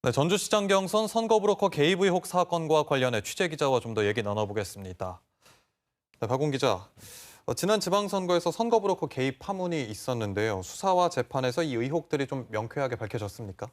네, 전주시장 경선 선거 브로커 개입 의혹 사건과 관련해 취재 기자와 좀 더 얘기 나눠보겠습니다. 네, 박ун 기자, 지난 지방선거에서 선거 브로커 개입 파문이 있었는데요. 수사와 재판에서 이 의혹들이 좀 명쾌하게 밝혀졌습니까?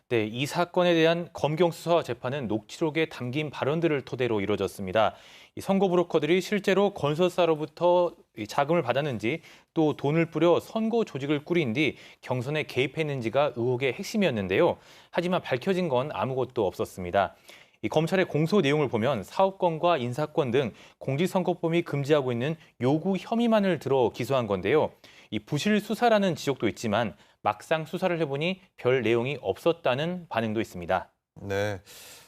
네, 이 사건에 대한 검경 수사와 재판은 녹취록에 담긴 발언들을 토대로 이루어졌습니다. 이 선거 브로커들이 실제로 건설사로부터 이 자금을 받았는지 또 돈을 뿌려 선거 조직을 꾸린 뒤 경선에 개입했는지가 의혹의 핵심이었는데요. 하지만 밝혀진 건 아무것도 없었습니다. 이 검찰의 공소 내용을 보면 사업권과 인사권 등 공직선거법이 금지하고 있는 요구 혐의만을 들어 기소한 건데요. 이 부실 수사라는 지적도 있지만 막상 수사를 해보니 별 내용이 없었다는 반응도 있습니다. 네,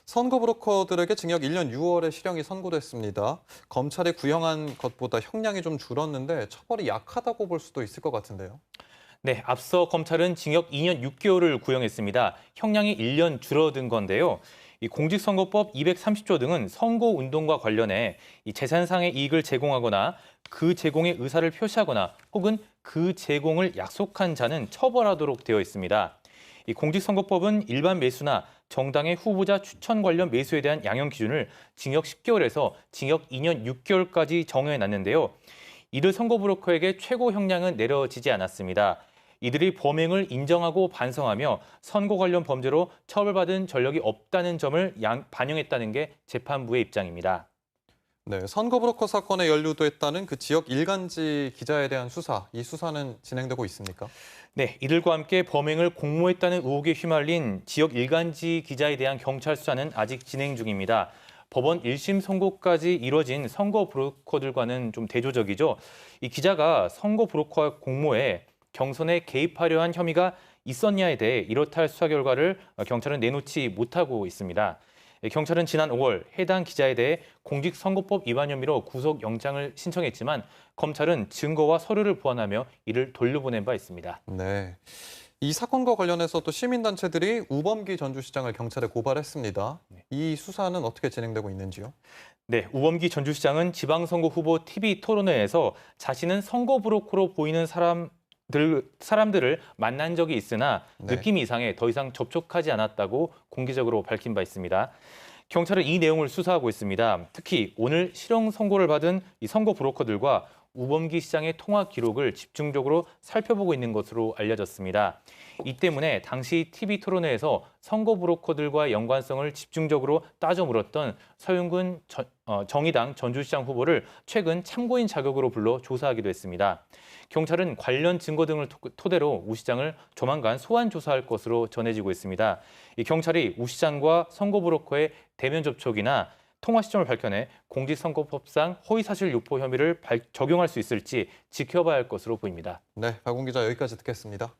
선거 브로커들에게 징역 1년 6월에 실형이 선고됐습니다. 검찰이 구형한 것보다 형량이 좀 줄었는데 처벌이 약하다고 볼 수도 있을 것 같은데요. 네, 앞서 검찰은 징역 2년 6개월을 구형했습니다. 형량이 1년 줄어든 건데요. 이 공직선거법 230조 등은 선거운동과 관련해 이 재산상의 이익을 제공하거나 그 제공의 의사를 표시하거나 혹은 그 제공을 약속한 자는 처벌하도록 되어 있습니다. 이 공직선거법은 일반 매수나 정당의 후보자 추천 관련 매수에 대한 양형 기준을 징역 10개월에서 징역 2년 6개월까지 정해놨는데요. 이들 선거 브로커에게 최고 형량은 내려지지 않았습니다. 이들이 범행을 인정하고 반성하며 선거 관련 범죄로 처벌받은 전력이 없다는 점을 반영했다는 게 재판부의 입장입니다. 네, 선거 브로커 사건에 연루됐다는 그 지역 일간지 기자에 대한 수사, 이 수사는 진행되고 있습니까? 네, 이들과 함께 범행을 공모했다는 의혹에 휘말린 지역 일간지 기자에 대한 경찰 수사는 아직 진행 중입니다. 법원 1심 선고까지 이뤄진 선거 브로커들과는 좀 대조적이죠. 이 기자가 선거 브로커 공모에 경선에 개입하려 한 혐의가 있었냐에 대해 이렇다 할 수사 결과를 경찰은 내놓지 못하고 있습니다. 경찰은 지난 5월 해당 기자에 대해 공직선거법 위반 혐의로 구속영장을 신청했지만 검찰은 증거와 서류를 보완하며 이를 돌려보낸 바 있습니다. 네. 이 사건과 관련해서 또 시민단체들이 우범기 전주시장을 경찰에 고발했습니다. 이 수사는 어떻게 진행되고 있는지요? 네, 우범기 전주시장은 지방선거 후보 TV 토론회에서 자신은 선거 브로커로 보이는 사람들을 만난 적이 있으나 네. 느낌이 이상해 더 이상 접촉하지 않았다고 공개적으로 밝힌 바 있습니다. 경찰은 이 내용을 수사하고 있습니다. 특히 오늘 실형 선고를 받은 이 선거 브로커들과 우범기 시장의 통화 기록을 집중적으로 살펴보고 있는 것으로 알려졌습니다. 이 때문에 당시 TV 토론회에서 선거 브로커들과의 연관성을 집중적으로 따져 물었던 서윤근 정의당 전주시장 후보를 최근 참고인 자격으로 불러 조사하기도 했습니다. 경찰은 관련 증거 등을 토대로 우 시장을 조만간 소환 조사할 것으로 전해지고 있습니다. 이 경찰이 우 시장과 선거 브로커의 대면 접촉이나 통화 시점을 밝혀내 공직선거법상 허위사실 유포 혐의를 적용할 수 있을지 지켜봐야 할 것으로 보입니다. 네, 박ун 기자 여기까지 듣겠습니다.